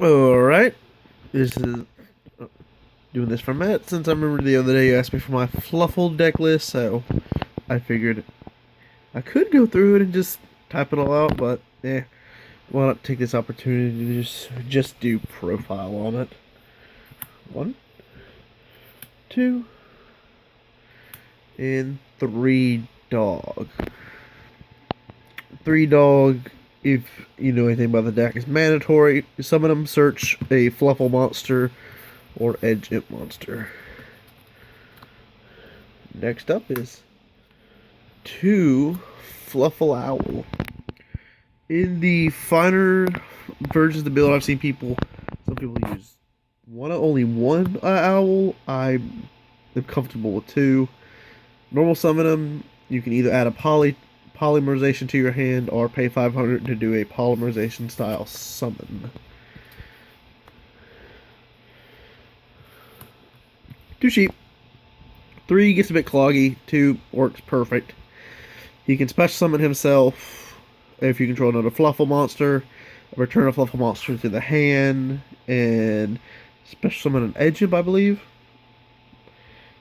Alright. This is doing this for Matt since I remember the other day you asked me for my Fluffal deck list, so I figured I could go through it and just type it all out, but why not take this opportunity to just do profile on it. One, two, and three dog. Three dog, if you know anything about the deck, is mandatory. Some of them search a Fluffal monster or Edge Imp monster. Next up is two Fluffal Owl. In the finer versions of the build, I've seen some people use only one owl. I am comfortable with two. Normal summon them. You can either add a polymerization to your hand or pay 500 to do a polymerization style summon. Too cheap. 3 gets a bit cloggy. 2 works perfect. He can special summon himself if you control another Fluffal monster. Return a Fluffal monster to the hand. And special summon an Edge Imp, I believe.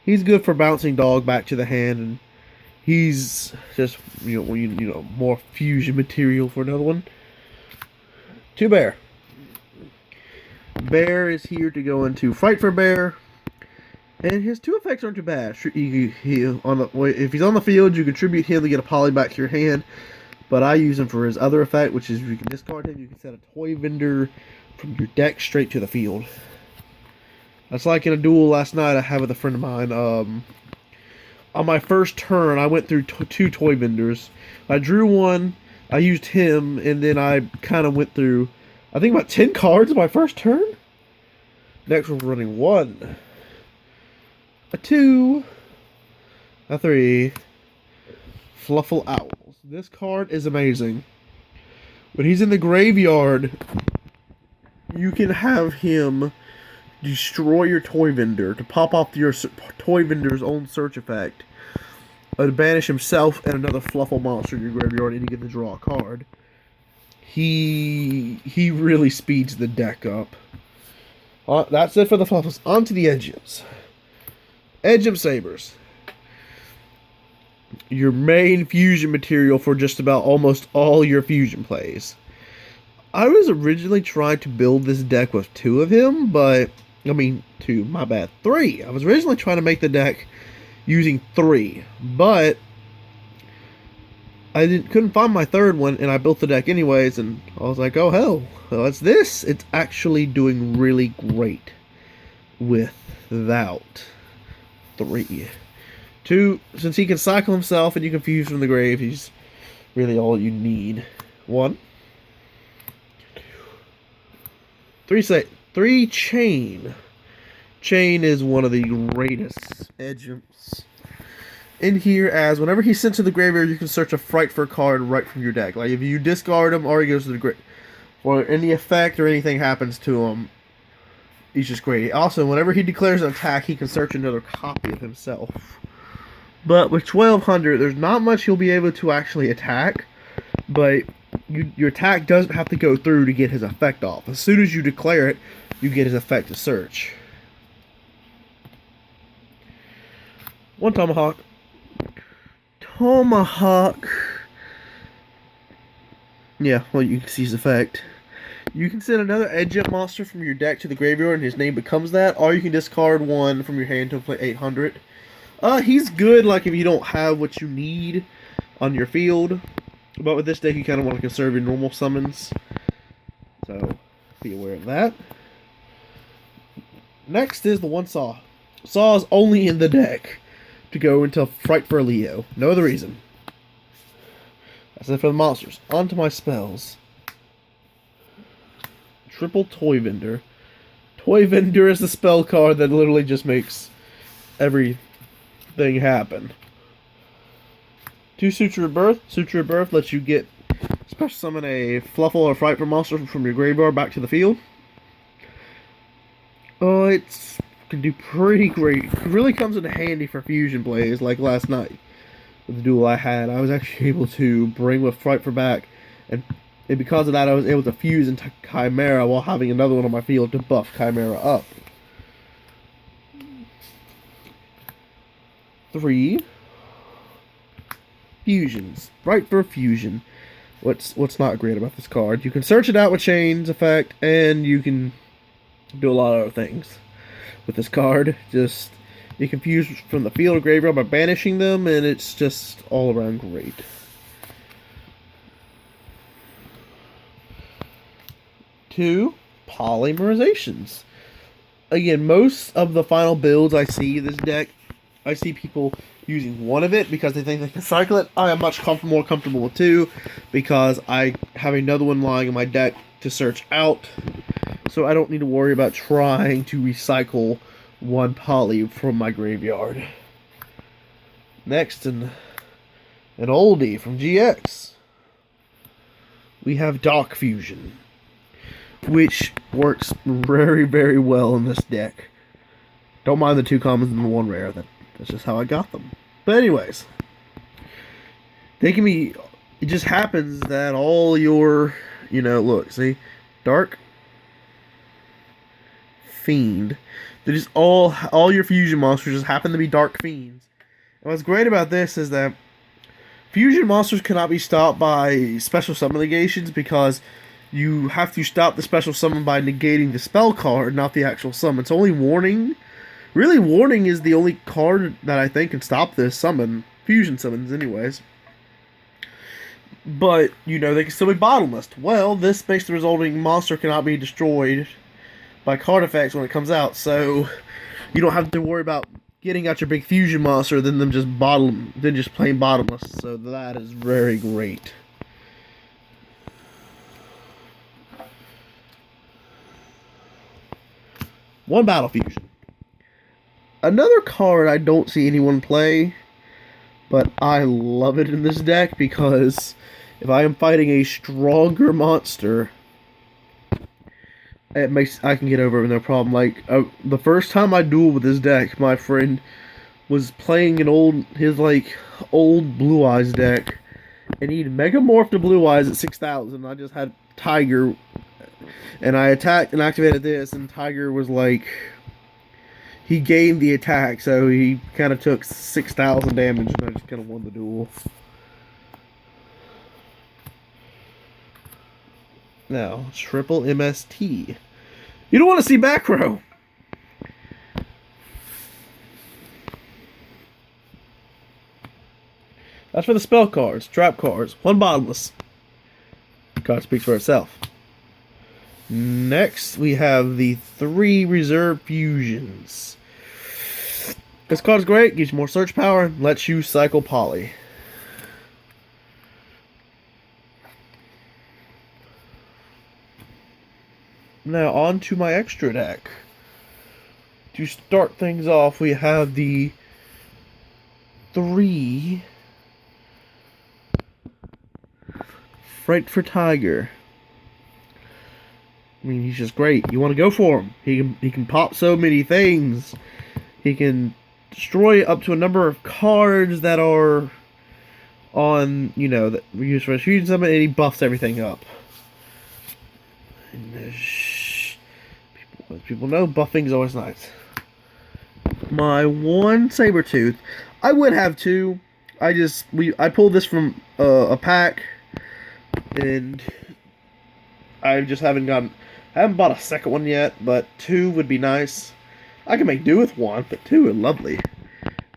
He's good for bouncing dog back to the hand. And he's just, more fusion material for another one. 2 Bear. Bear is here to go into Fight for Bear. And his 2 effects aren't too bad. If he's on the field, you contribute him to get a poly back to your hand. But I use him for his other effect, which is if you can discard him, you can send a toy vendor from your deck straight to the field. That's like in a duel last night I had with a friend of mine. On my first turn, I went through 2 toy vendors. I drew one, I used him, and then I kind of went through, I think, about 10 cards in my first turn. Next, we're running 1, a 2, a 3, Fluffal Owls. This card is amazing. When he's in the graveyard, you can have him destroy your toy vendor to pop off your toy vendor's own search effect, to banish himself and another Fluffal monster in your graveyard, and you get to draw a card. He really speeds the deck up. That's it for the Fluffals. On to the Edge Imps. Edge Imp Sabers. Your main fusion material for just about almost all your fusion plays. I was originally trying to build this deck with 2 of him, but 3. I was originally trying to make the deck using 3, but I couldn't find my 3rd one, and I built the deck anyways, and I was like, oh hell, well, it's this. It's actually doing really great without 3. 2, since he can cycle himself and you can fuse from the grave, he's really all you need. 1, 3 Chain. Chain is one of the greatest Edge Imps in here, as whenever he's sent to the graveyard, you can search a Fright for a card right from your deck. Like, if you discard him or he goes to the grave, or any effect or anything happens to him, he's just great. Also, whenever he declares an attack, he can search another copy of himself. But with 1200, there's not much he'll be able to actually attack, but your attack doesn't have to go through to get his effect off. As soon as you declare it, you get his effect to search. 1 Tomahawk. Tomahawk. Yeah, well, you can see his effect. You can send another Edge Imp monster from your deck to the graveyard and his name becomes that, or you can discard one from your hand to play 800. He's good, like, if you don't have what you need on your field. But with this deck, you kind of want to conserve your normal summons. So, be aware of that. Next is the 1 Saw. Saw is only in the deck to go into Fright for a Leo. No other reason. That's it for the monsters. On to my spells. Triple Toy Vendor. Toy Vendor is the spell card that literally just makes everything happen. 2 Suture of Birth. Suture of Birth lets you get special summon a Fluffal or Frightful monster from your graveyard back to the field. It can do pretty great. It really comes in handy for fusion plays, like last night with the duel I had. I was actually able to bring with Frightful back and And because of that, I was able to fuse into Chimera while having another one on my field to buff Chimera up. 3 fusions. Right for fusion. What's not great about this card? You can search it out with Chain's effect, and you can do a lot of other things with this card. Just you can fuse from the field or graveyard by banishing them, and it's just all around great. 2 polymerizations. Again, most of the final builds I see this deck, I see people using one of it because they think they can cycle it. I am much more comfortable with 2 because I have another one lying in my deck to search out, so I don't need to worry about trying to recycle 1 poly from my graveyard. Next, an oldie from GX, we have Dark Fusion, which works very, very well in this deck. Don't mind the 2 commons and the 1 rare. That's just how I got them. But anyways, they can be. It just happens that all your, look, see, Dark Fiend. They just all your fusion monsters just happen to be Dark Fiends. And what's great about this is that fusion monsters cannot be stopped by special summon negations because you have to stop the special summon by negating the spell card, not the actual summon. It's only Warning. Really, Warning is the only card that I think can stop this summon. Fusion summons, anyways. But, they can still be bottomless. Well, this makes the resulting monster cannot be destroyed by card effects when it comes out, so you don't have to worry about getting out your big fusion monster than just plain bottomless. So that is very great. One Battle Fusion. Another card I don't see anyone play, but I love it in this deck because if I am fighting a stronger monster, I can get over it with no problem. Like the first time I dueled with this deck, my friend was playing his old Blue Eyes deck, and he'd Megamorphed to Blue Eyes at 6,000. I just had Tiger, and I attacked and activated this, and Tiger was like, he gained the attack, so he kind of took 6,000 damage, and I just kind of won the duel. Now, triple MST. You don't want to see back row. That's for the spell cards, trap cards, 1 bottomless. Card speaks for itself. Next, we have the 3 reserve fusions. This card is great, gives you more search power, lets you cycle poly. Now, on to my extra deck. To start things off, we have the 3 Fright for Tiger. I mean, he's just great. You want to go for him. He can pop so many things. He can destroy up to a number of cards that are on, that we use for a fusion summon, and he buffs everything up. And as people know, buffing is always nice. My 1 Sabertooth. I would have 2. I pulled this from a pack, and I just haven't bought a second one yet, but 2 would be nice. I can make do with 1, but 2 are lovely.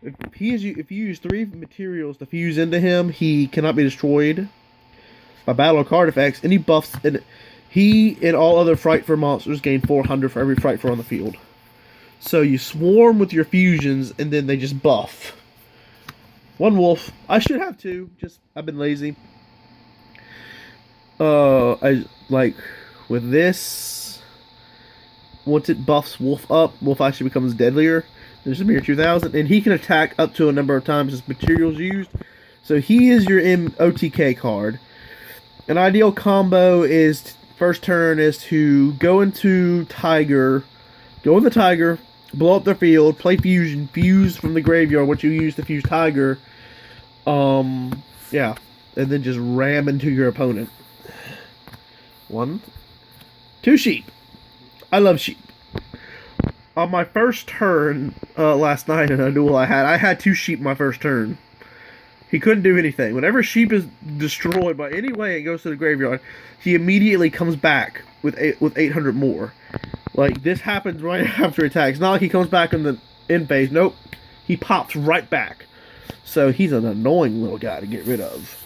If you use 3 materials to fuse into him, he cannot be destroyed by battle or card effects, and he buffs, and he and all other Frightfur monsters gain 400 for every Frightfur on the field. So you swarm with your fusions, and then they just buff. 1 wolf. I should have 2, I've been lazy. With this, once it buffs Wolf up, Wolf actually becomes deadlier. There's a mere 2,000, and he can attack up to a number of times as materials used. So he is your OTK card. An ideal combo is, first turn is to go into the Tiger, blow up their field, play fusion, fuse from the graveyard what you use to fuse Tiger. And then just ram into your opponent. 1, 2 sheep. I love sheep. On my first turn last night in a duel I had 2 sheep my first turn. He couldn't do anything. Whenever sheep is destroyed by any way and goes to the graveyard, he immediately comes back with 800 more. Like, this happens right after attacks. Not like he comes back in the end phase. Nope. He pops right back. So he's an annoying little guy to get rid of.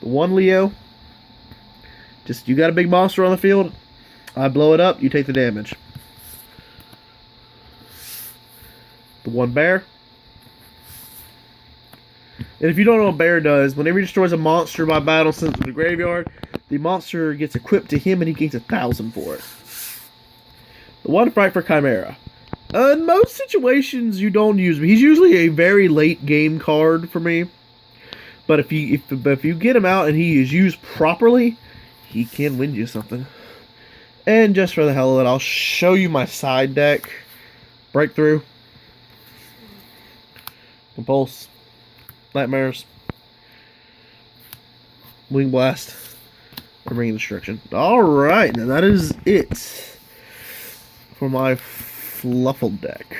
The 1 Leo. Just, you got a big monster on the field. I blow it up, you take the damage. The 1 bear. And if you don't know what bear does, whenever he destroys a monster by battle sent to the graveyard, the monster gets equipped to him and he gains 1,000 for it. The 1 Fright for Chimera. In most situations, you don't use him. He's usually a very late game card for me. But if you get him out and he is used properly, he can win you something. And just for the hell of it, I'll show you my side deck. Breakthrough. Compulse. Nightmares. Wing Blast. And Ring of Destruction. Alright, now that is it for my Fluffal deck.